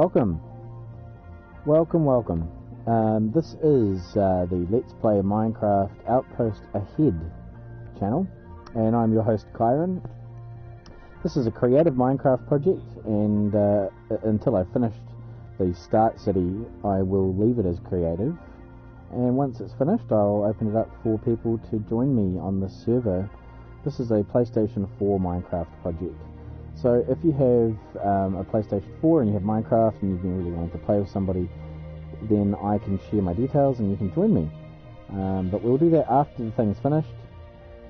Welcome. This is the Let's Play Minecraft Outpost Ahead channel, and I'm your host, Kyron. This is a creative Minecraft project, and until I've finished the start city, I will leave it as creative. And once it's finished, I'll open it up for people to join me on this server. This is a PlayStation 4 Minecraft project. So if you have a PlayStation 4 and you have Minecraft and you've been really wanting to play with somebody, then I can share my details and you can join me. But we'll do that after the thing's finished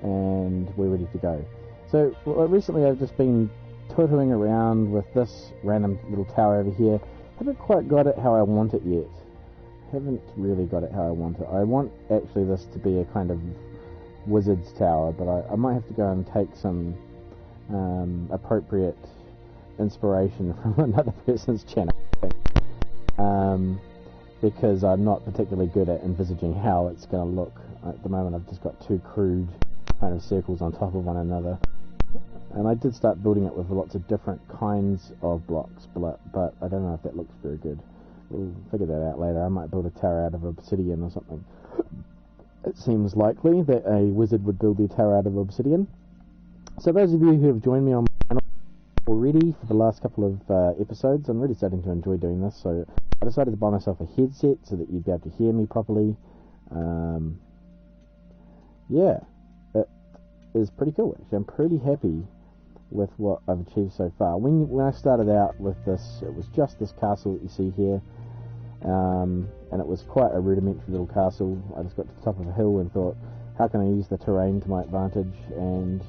and we're ready to go. So recently I've just been tootling around with this random little tower over here. Haven't quite got it how I want it yet. Haven't really got it how I want it. I want actually this to be a kind of wizard's tower, but I might have to go and take some appropriate inspiration from another person's channel, because I'm not particularly good at envisaging how it's going to look. At the moment I've just got two crude kind of circles on top of one another, and I did start building it with lots of different kinds of blocks, but I don't know if that looks very good. We'll figure that out later. I might build a tower out of obsidian or something. It seems likely that a wizard would build their tower out of obsidian. So those of you who have joined me on my channel already for the last couple of episodes, I'm really starting to enjoy doing this, so I decided to buy myself a headset so that you'd be able to hear me properly. Yeah, it is pretty cool actually. I'm pretty happy with what I've achieved so far. When I started out with this, it was just this castle that you see here, and it was quite a rudimentary little castle. I just got to the top of a hill and thought, how can I use the terrain to my advantage? And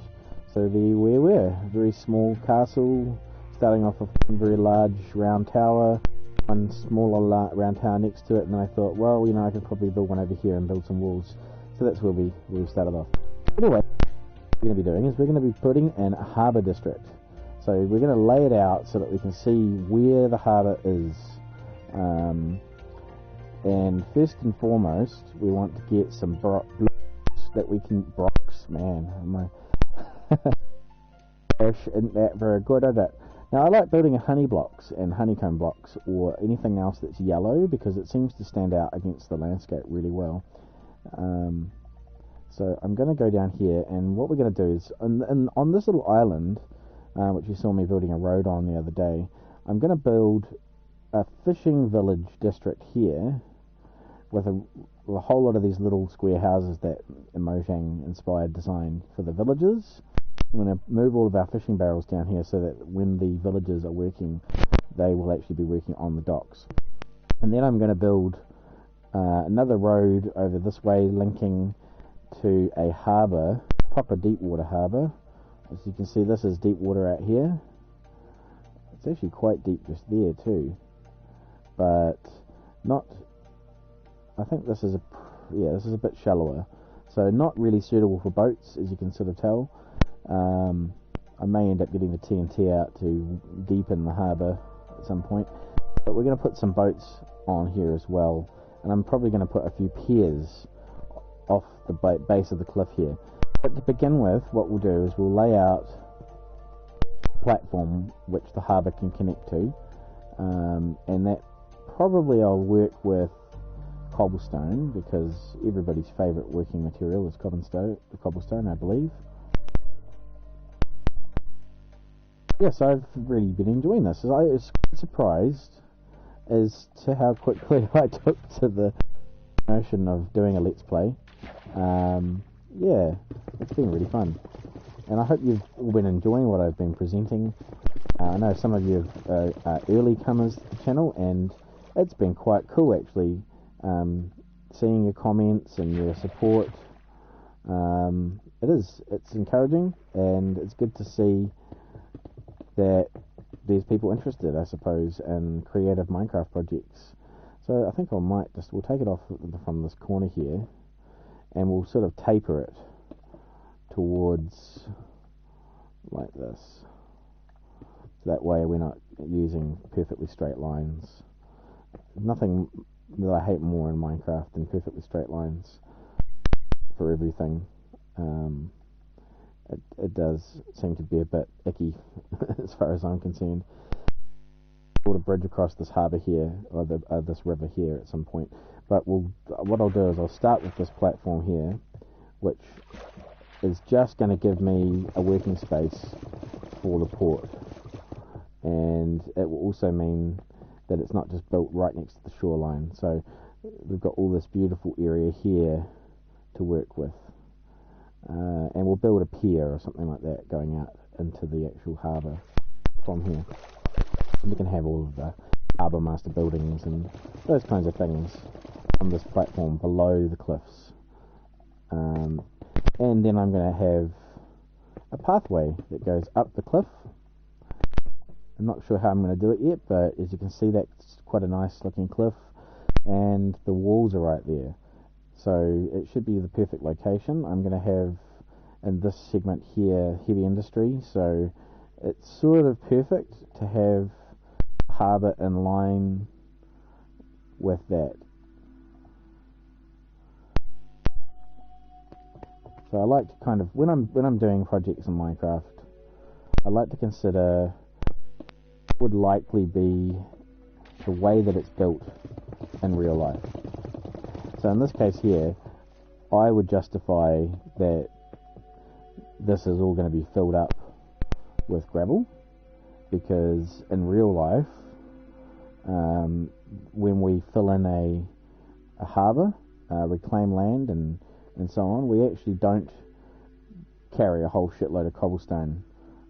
so there we were, a very small castle, starting off with one very large round tower, one smaller round tower next to it, and then I thought, well, you know, I could probably build one over here and build some walls. So that's where we started off. Anyway, what we're going to be doing is we're going to be putting in a harbour district. So we're going to lay it out so that we can see where the harbour is. And first and foremost, we want to get some blocks that we can... Blocks, man, isn't that very good, is it? Now I like building honey blocks and honeycomb blocks or anything else that's yellow because it seems to stand out against the landscape really well. So I'm going to go down here, and what we're going to do is on this little island, which you saw me building a road on the other day, I'm going to build a fishing village district here with a whole lot of these little square houses that Mojang inspired design for the villages. I'm going to move all of our fishing barrels down here so that when the villagers are working, they will actually be working on the docks. And then I'm going to build another road over this way linking to a harbour, proper deep water harbour. As you can see, this is deep water out here. It's actually quite deep just there too, but not... I think this is a bit shallower, so not really suitable for boats, as you can sort of tell. I may end up getting the TNT out to deepen the harbour at some point, but we're going to put some boats on here as well, and I'm probably going to put a few piers off the base of the cliff here. But to begin with, what we'll do is we'll lay out a platform which the harbour can connect to, and that probably I'll work with cobblestone, because everybody's favourite working material is cobblestone, I believe. Yes, I've really been enjoying this. I was quite surprised as to how quickly I took to the notion of doing a Let's Play. Yeah, it's been really fun. And I hope you've all been enjoying what I've been presenting. I know some of you are early comers to the channel, and it's been quite cool actually, seeing your comments and your support. It's encouraging, and it's good to see that there's people interested, I suppose, in creative Minecraft projects. So I think we'll take it off from this corner here, and we'll sort of taper it towards like this. So that way we're not using perfectly straight lines. Nothing that I hate more in Minecraft than perfectly straight lines for everything. It does seem to be a bit icky as far as I'm concerned. build a bridge across this harbour here, or this river here at some point. But what I'll do is I'll start with this platform here, which is just going to give me a working space for the port. And it will also mean that it's not just built right next to the shoreline. So we've got all this beautiful area here to work with. And we'll build a pier or something like that going out into the actual harbour from here. And we can have all of the harbour master buildings and those kinds of things on this platform below the cliffs. And then I'm going to have a pathway that goes up the cliff. I'm not sure how I'm going to do it yet, but as you can see, that's quite a nice looking cliff, and the walls are right there. So it should be the perfect location. I'm going to have, in this segment here, heavy industry, so it's sort of perfect to have harbour in line with that. So I like to kind of, when I'm doing projects in Minecraft, I like to consider what would likely be the way that it's built in real life. So in this case here, I would justify that this is all going to be filled up with gravel, because in real life, when we fill in a harbour, reclaim land and so on, we actually don't carry a whole shitload of cobblestone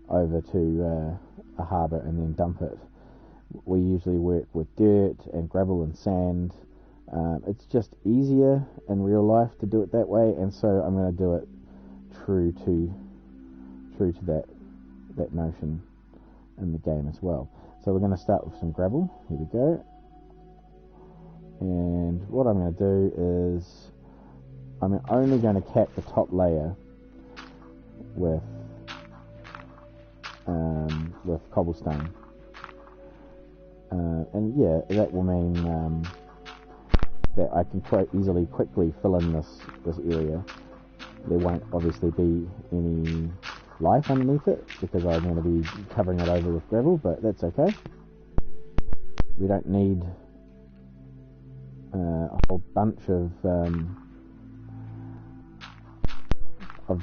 over to a harbour and then dump it. We usually work with dirt and gravel and sand. It's just easier in real life to do it that way, and so I'm going to do it true to that notion in the game as well. So we're going to start with some gravel. Here we go. And what I'm going to do is I'm only going to cap the top layer with cobblestone. And yeah, that will mean that I can quite easily, quickly fill in this area. There won't obviously be any life underneath it, because I'm going to be covering it over with gravel, but that's okay. We don't need a whole bunch of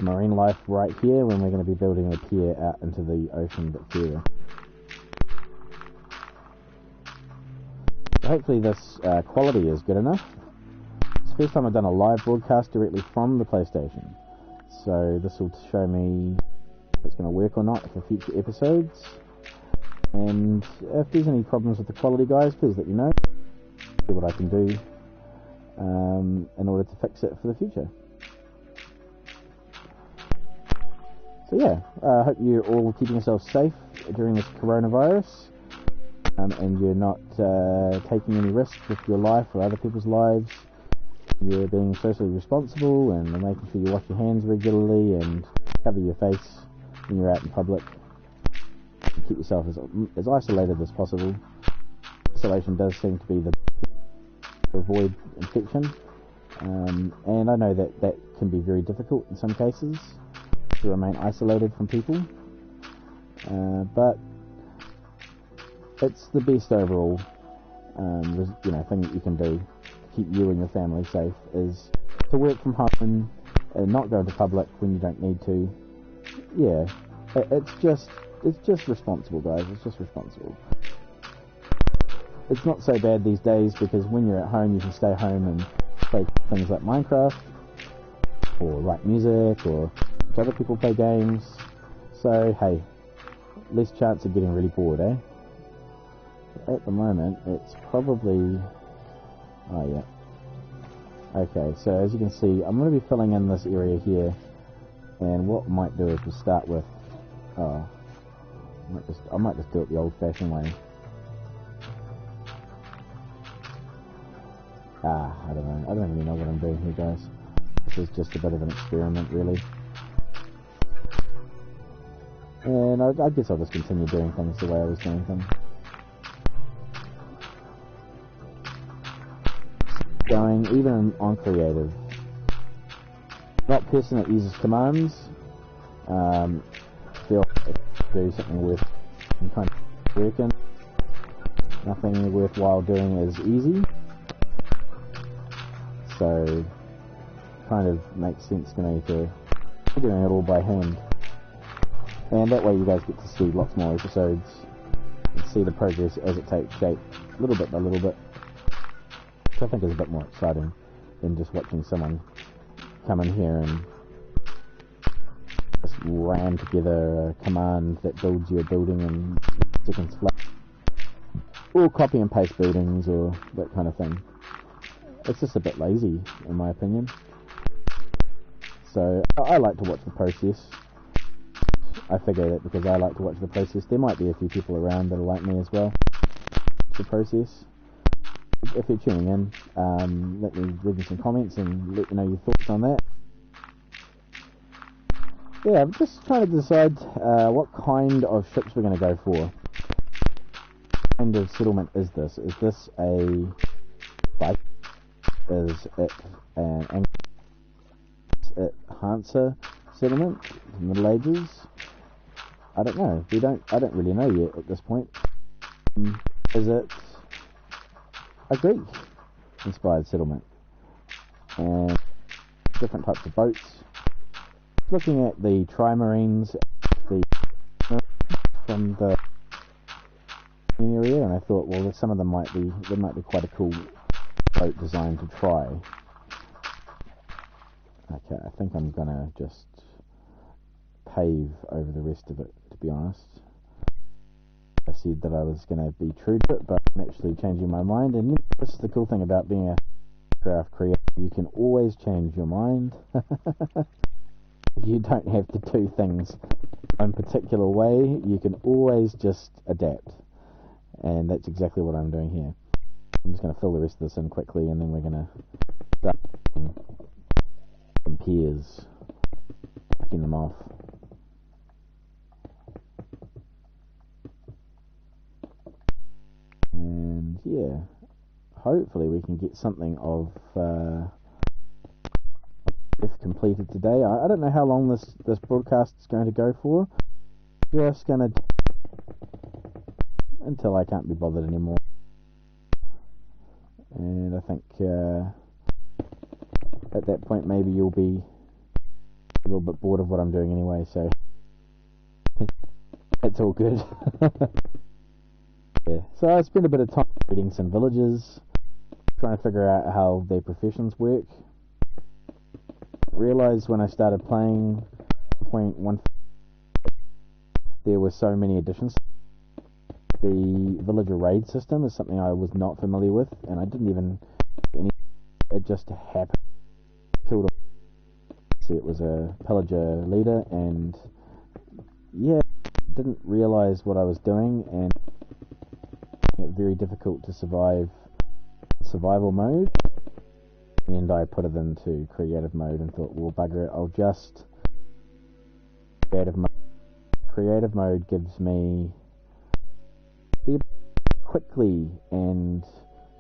marine life right here when we're going to be building a pier out into the ocean a bit further. So hopefully this quality is good enough. It's the first time I've done a live broadcast directly from the PlayStation, so this will show me if it's going to work or not for future episodes. And if there's any problems with the quality, guys, please let me know. See what I can do in order to fix it for the future. So yeah, I hope you're all keeping yourselves safe during this coronavirus, and you're not taking any risks with your life or other people's lives. You're being socially responsible and making sure you wash your hands regularly and cover your face when you're out in public. And keep yourself as isolated as possible. Isolation does seem to be the to avoid infection, and I know that can be very difficult in some cases, to remain isolated from people, but it's the best overall thing that you can do to keep you and your family safe, is to work from home and not go into public when you don't need to. Yeah, it's just responsible, guys. It's just responsible. It's not so bad these days, because when you're at home you can stay home and play things like Minecraft, or write music, or other people play games. So hey, less chance of getting really bored, eh? At the moment it's probably, oh yeah, okay, so as you can see, I'm going to be filling in this area here, and what I might do is to start with, I might just do it the old-fashioned way. I don't know. I don't really know what I'm doing here, guys. This is just a bit of an experiment, really. And I guess I'll just continue doing things the way I was doing them. Going, even on creative. Not a person that uses commands. Feel like do something with some kind of working. Nothing worthwhile doing is easy, so kind of makes sense to me to be doing it all by hand. And that way you guys get to see lots more episodes and see the progress as it takes shape, little bit by little bit, which I think is a bit more exciting than just watching someone come in here and just ram together a command that builds you a building in seconds flat. Or copy and paste buildings or that kind of thing. It's just a bit lazy, in my opinion. So I like to watch the process. I figure that because I like to watch the process, there might be a few people around that are like me as well. The process. If you're tuning in, let me read you some comments and let me know your thoughts on that. Yeah, I'm just trying to decide what kind of ships we're going to go for. What kind of settlement is this? Is this a bike? Is it an Hansa settlement? Middle Ages? I don't know. I don't really know yet at this point. Is it a Greek inspired settlement? And different types of boats. Looking at the trimarines, from the area, and I thought, well, some of them might be quite a cool boat design to try. Okay, I think I'm gonna just pave over the rest of it, to be honest. I said that I was gonna be true to it, but I'm actually changing my mind, and this is the cool thing about being a Minecraft creator. You can always change your mind. You don't have to do things in a particular way. You can always just adapt. And that's exactly what I'm doing here. I'm just going to fill the rest of this in quickly, and then we're going to start some piers, picking them off. And yeah, hopefully we can get something of completed today. I don't know how long this broadcast is going to go for. Just going to until I can't be bothered anymore. And I think at that point maybe you'll be a little bit bored of what I'm doing anyway, so it's all good. Yeah. So I spent a bit of time reading some villages, trying to figure out how their professions work. Realized when I started playing 1.1 there were so many additions. The villager raid system is something I was not familiar with, and I didn't even it just happened. Killed a see, it was a pillager leader, and yeah, didn't realize what I was doing, and it very difficult to survive survival mode. And I put it into creative mode and thought, well, bugger it, I'll just creative mode. Creative mode gives me the ability to quickly and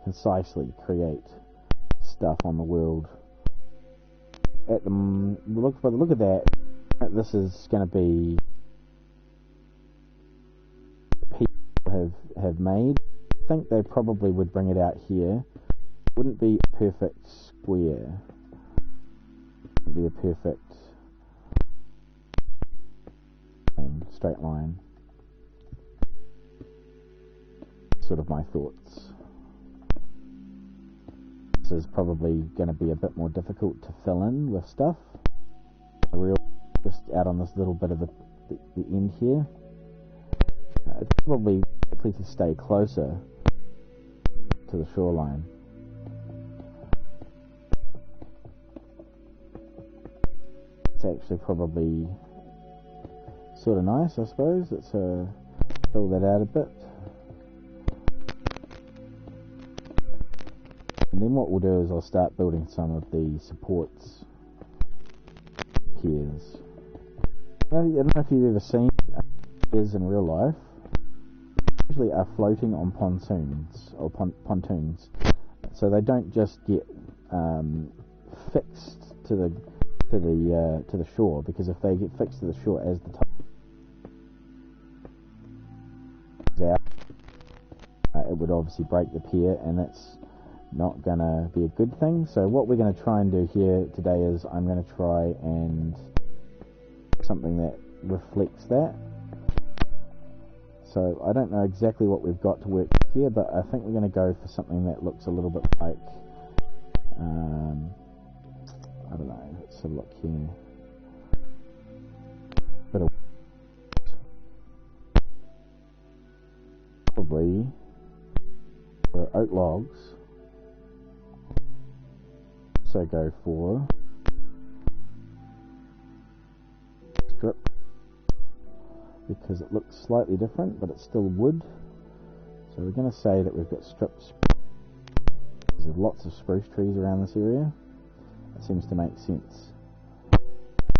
concisely create stuff on the world. At the look of that, this is going to be people have made. I think they probably would bring it out here. Wouldn't be a perfect square. It would be a perfect straight line. Sort of my thoughts. This is probably going to be a bit more difficult to fill in with stuff. Just out on this little bit of the end here. It's probably likely to stay closer to the shoreline. It's actually probably sort of nice, I suppose. Let's fill that out a bit. And then what we'll do is I'll start building some of the supports piers. I don't know if you've ever seen piers in real life. Usually are floating on pontoons or pontoons, so they don't just get fixed to the shore, because if they get fixed to the shore as the tide goes out, it would obviously break the pier, and that's not gonna be a good thing. So what we're going to try and do here today is I'm going to try and something that reflects that. So I don't know exactly what we've got to work with here, but I think we're going to go for something that looks a little bit like I don't know, let's have a look here. Bit of probably for oak logs. So go for strip, because it looks slightly different, but it's still wood. So we're going to say that we've got strips. There's lots of spruce trees around this area. It seems to make sense.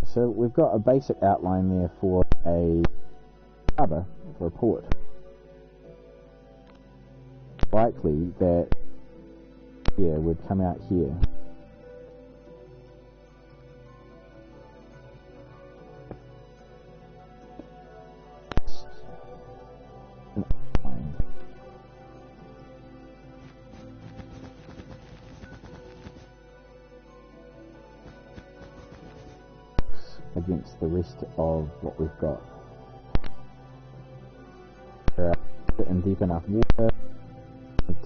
So we've got a basic outline there for a harbour, for a port. Likely that would come out here. Against the rest of what we've got. In deep enough water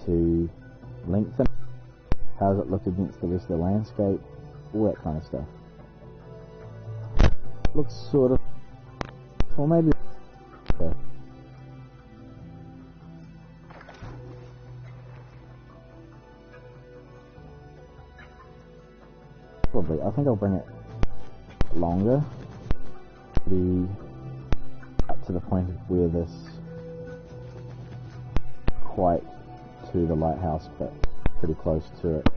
to lengthen. How does it look against the rest of the landscape? All that kind of stuff. Looks sort of, or maybe. Probably. I think I'll bring it longer, be up to the point of where this quite to the lighthouse, but pretty close to it,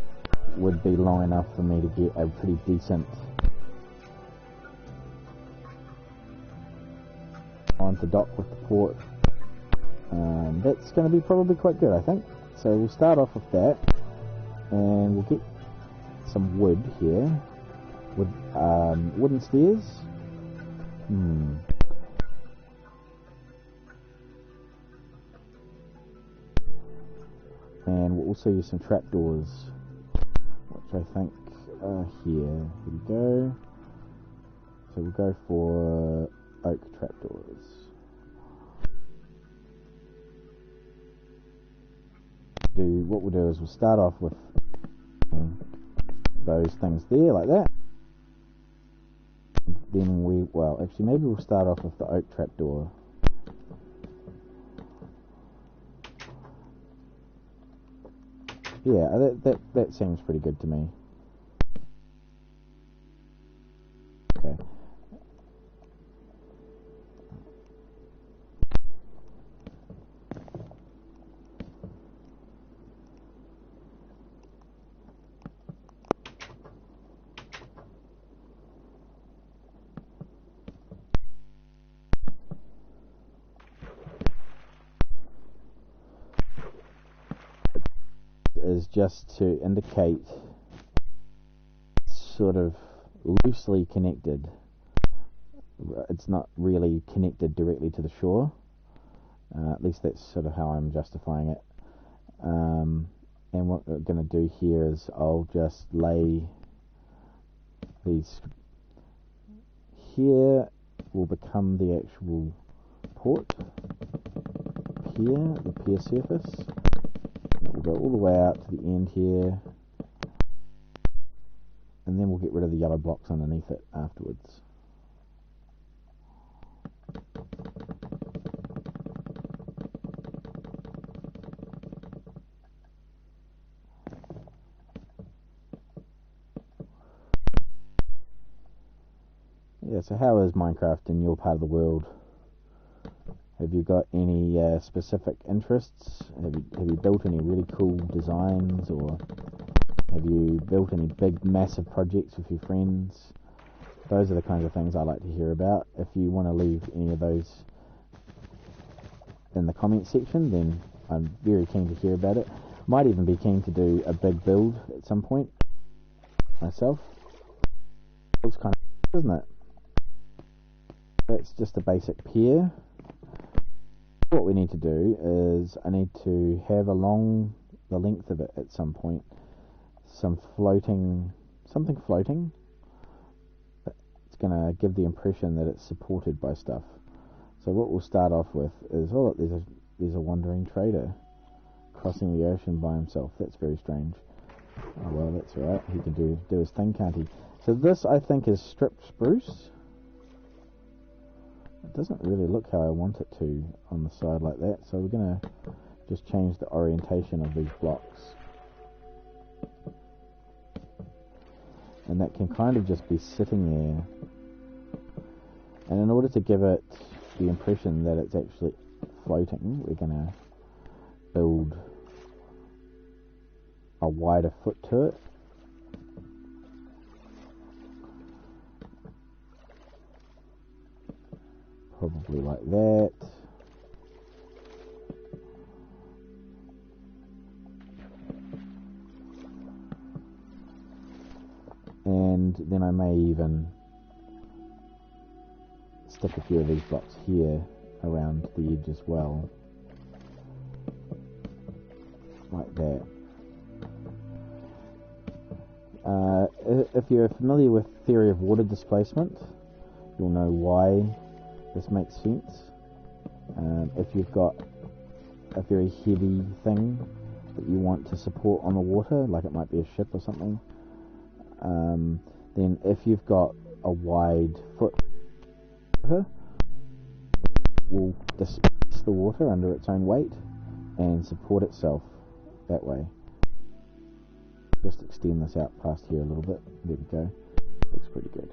would be long enough for me to get a pretty decent on to dock with the port. That's going to be probably quite good, I think. So we'll start off with that, and we'll get some wood here. With wooden stairs. And we'll also use some trapdoors, which I think are here. Here we go. So we'll go for oak trapdoors. What we'll do is we'll start off with those things there, like that. Then actually maybe we'll start off with the oak trapdoor. Yeah, that seems pretty good to me. Okay. Is just to indicate sort of loosely connected. It's not really connected directly to the shore. At least that's sort of how I'm justifying it. And what we're going to do here is I'll just lay these here. Will become the actual port pier, the pier surface. We'll go all the way out to the end here, and then we'll get rid of the yellow blocks underneath it afterwards. Yeah, so how is Minecraft in your part of the world? Have you got any specific interests? Have you built any really cool designs, or have you built any big, massive projects with your friends? Those are the kinds of things I like to hear about. If you want to leave any of those in the comment section, then I'm very keen to hear about it. Might even be keen to do a big build at some point myself. Looks kind of cool, isn't it? That's just a basic pier. what we need to do is I need to have along the length of it at some point something floating. It's going to give the impression that it's supported by stuff. So what we'll start off with is, oh look, there's a wandering trader crossing the ocean by himself. That's very strange. Oh well, that's alright. He can do his thing, can't he? So this, I think, is stripped spruce. It doesn't really look how I want it to on the side like that, so we're going to just change the orientation of these blocks. And that can kind of just be sitting there. And in order to give it the impression that it's actually floating, we're going to build a wider foot to it. Probably like that. And then I may even stick a few of these blocks here around the edge as well. Like that. If you're familiar with theory of water displacement, you'll know why this makes sense. If you've got a very heavy thing that you want to support on the water, like it might be a ship or something, then if you've got a wide foot, will displace the water under its own weight and support itself that way. Just extend this out past here a little bit. There we go. Looks pretty good.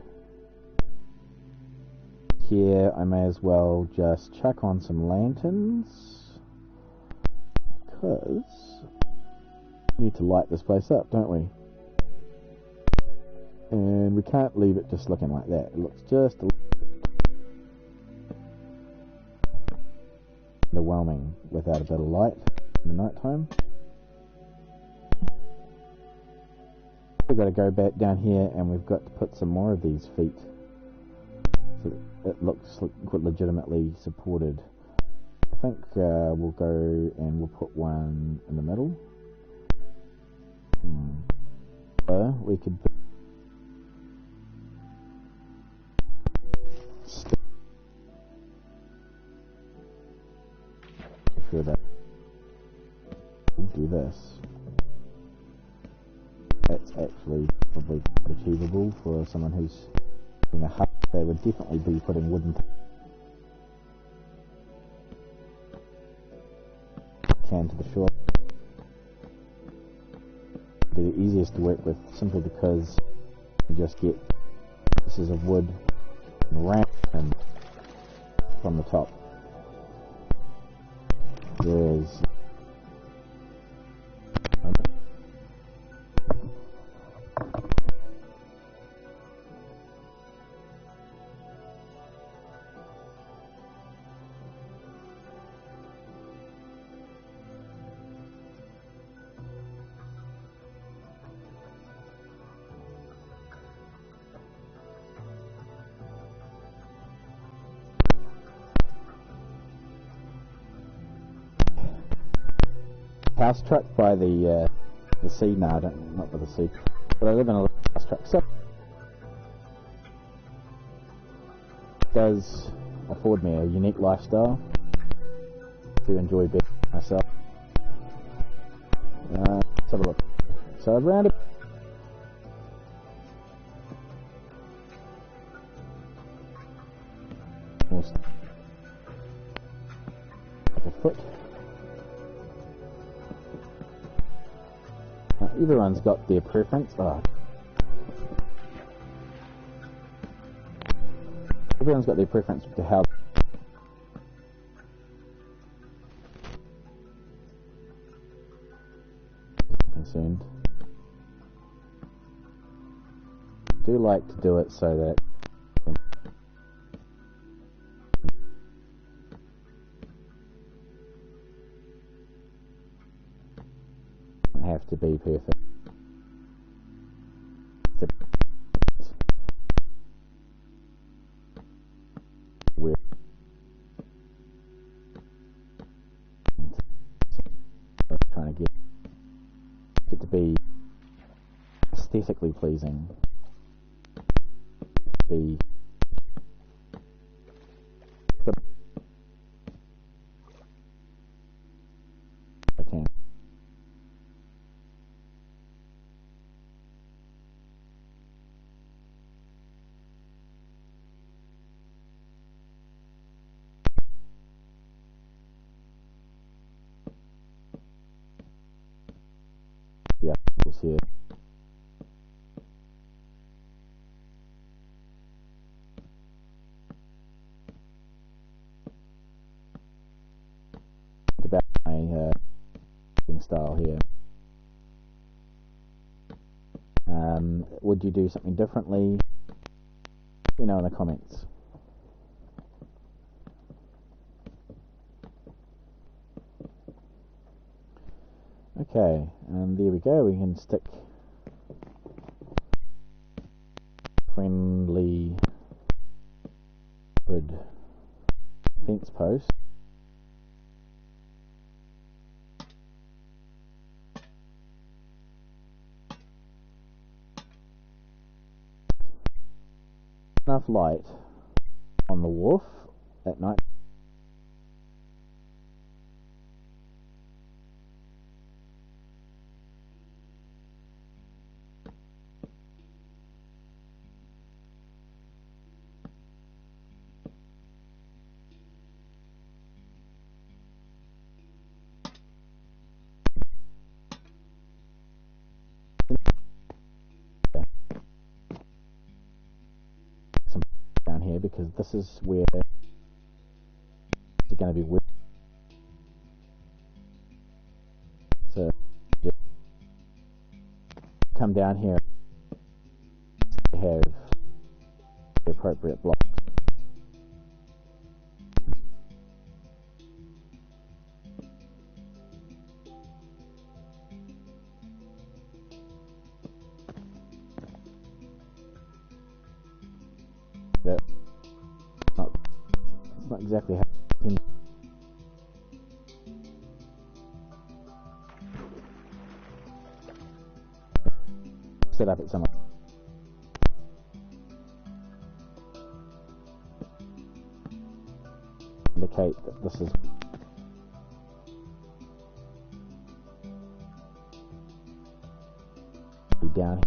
Here I may as well just chuck on some lanterns, because we need to light this place up, don't we? And we can't leave it just looking like that. It looks just a little underwhelming without a bit of light in the night time. We've got to go back down here and we've got to put some more of these feet so that it looks legitimately supported. I think we'll go and we'll put one in the middle. So we could sure that we'll do this. That's actually probably achievable for someone who's in a hut. They would definitely be putting wooden can to the shore. They're the easiest to work with simply because you just get pieces of wood and ramp and from the top. There's house truck by the sea. No, I don't, not by the sea. But I live in a house truck, so it does afford me a unique lifestyle to enjoy being myself. Let's have a look. So around a foot. Everyone's got their preference. Everyone's got their preference to how concerned. I do like to do it so that have to be perfect. aesthetically pleasing. Be I can. Yeah, we'll see it. About my style here. Would you do something differently? Let me know in the comments. Okay, and there we go. We can stick friendly wood fence post. Enough light on the wharf at night. Some down here because this is where it's going to be wet. So just come down here and have the appropriate blocks. That's not exactly how you set up at some indicate that this is down here.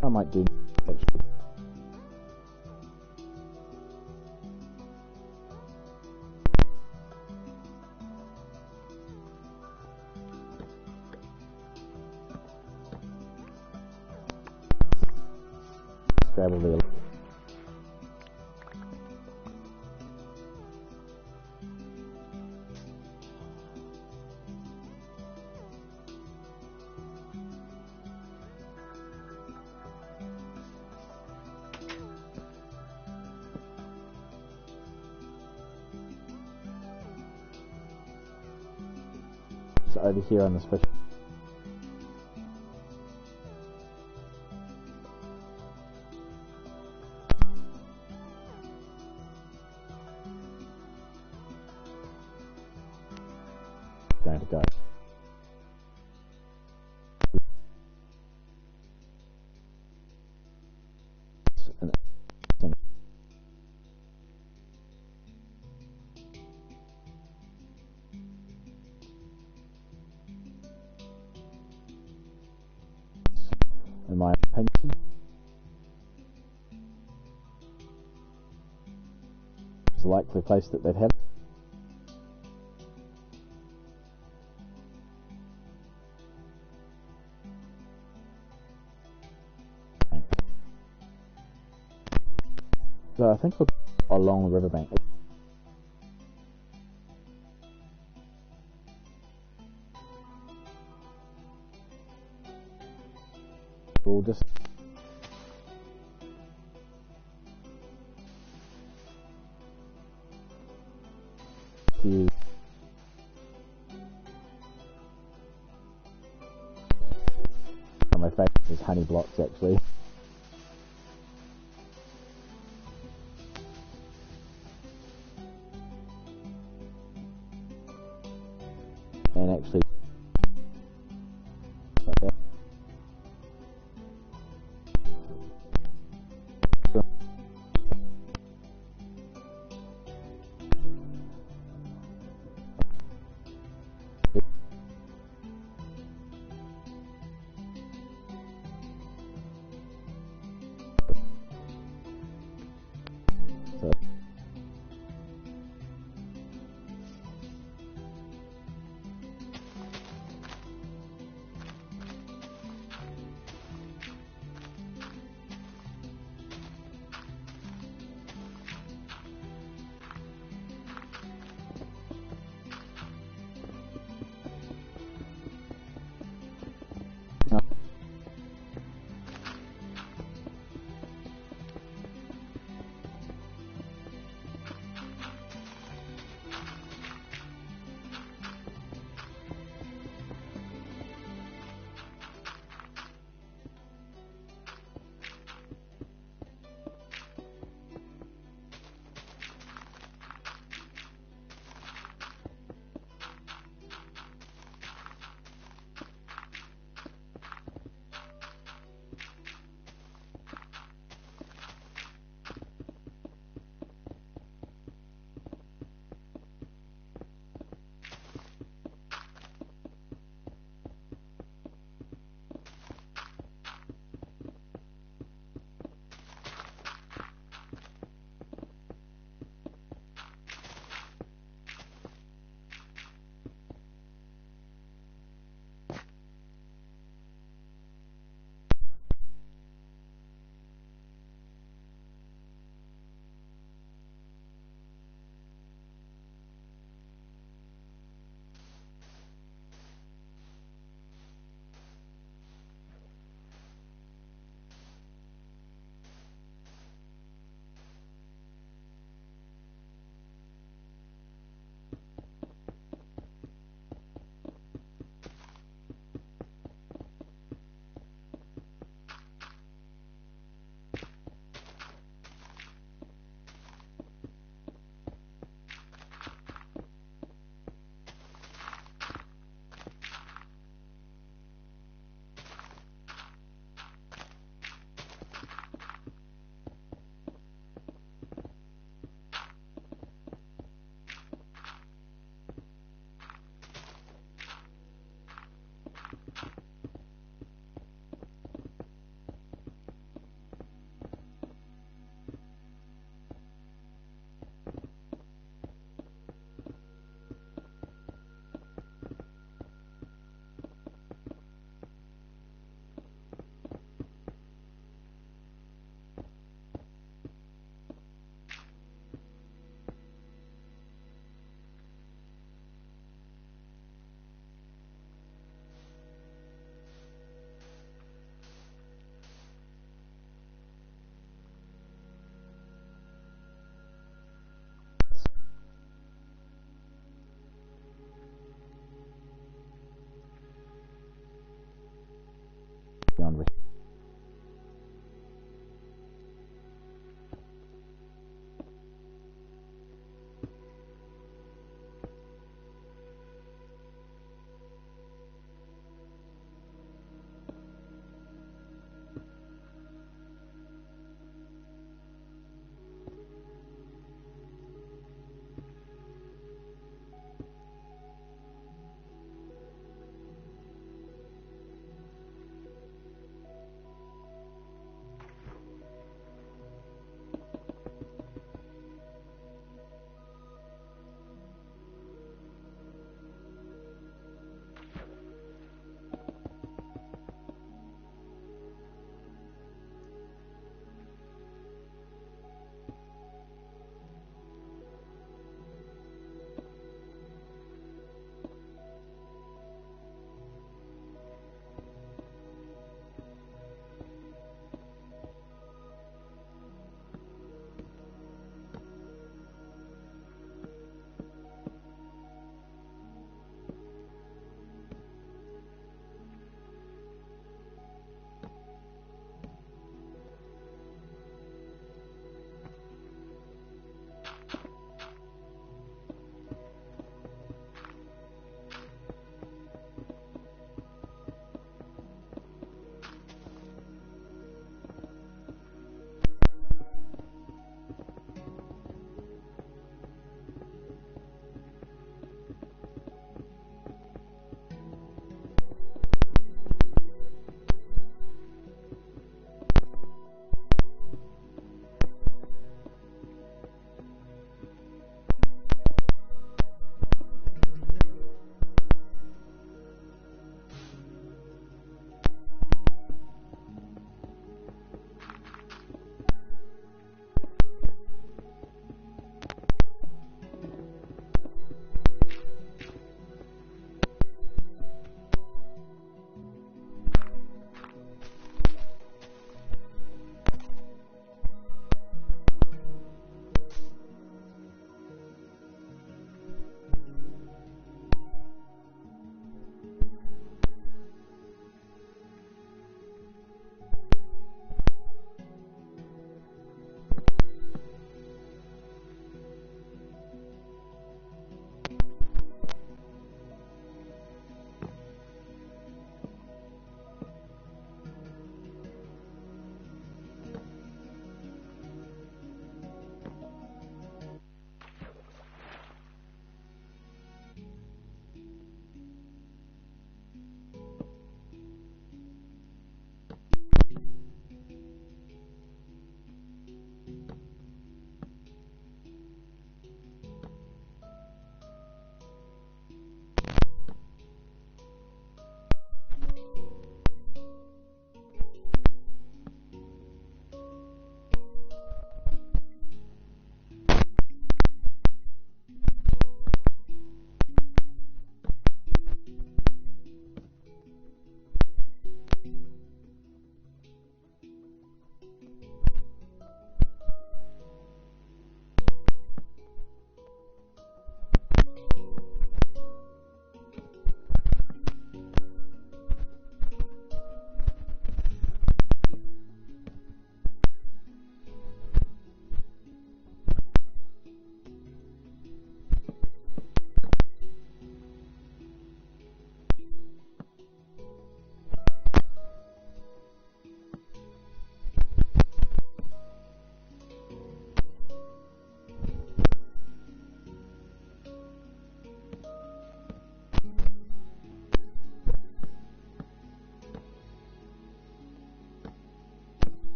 I might do actually. Gravel there. So over here on this fish. Going to go. In my opinion, it's a likely place that they'd have. So I think we'll go along the riverbank. We'll just use tiny blocks actually. And actually